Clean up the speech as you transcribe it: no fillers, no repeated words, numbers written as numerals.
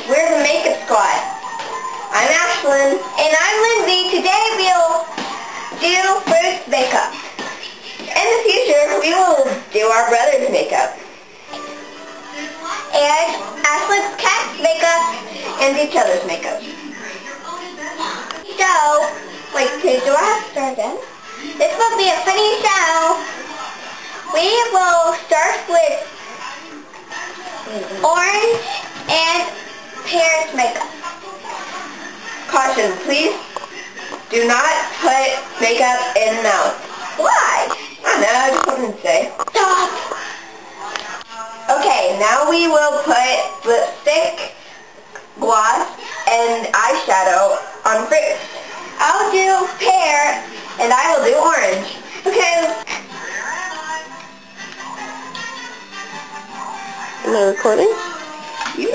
we're the makeup squad. I'm Ashlyn. And I'm Lindsay. Today we'll do first makeup. In the future, we will do our brother's makeup. And Ashlyn's cat's makeup and each other's makeup. So, wait, do I have to start again? This will be a funny show. We will start with orange and pear's makeup. Caution, please do not put makeup in mouth. Why? I don't know, I just wanted to say. Stop! Okay, now we will put lipstick, gloss, and eyeshadow on first. I'll do pear, and I will do orange. Okay. Am I recording? You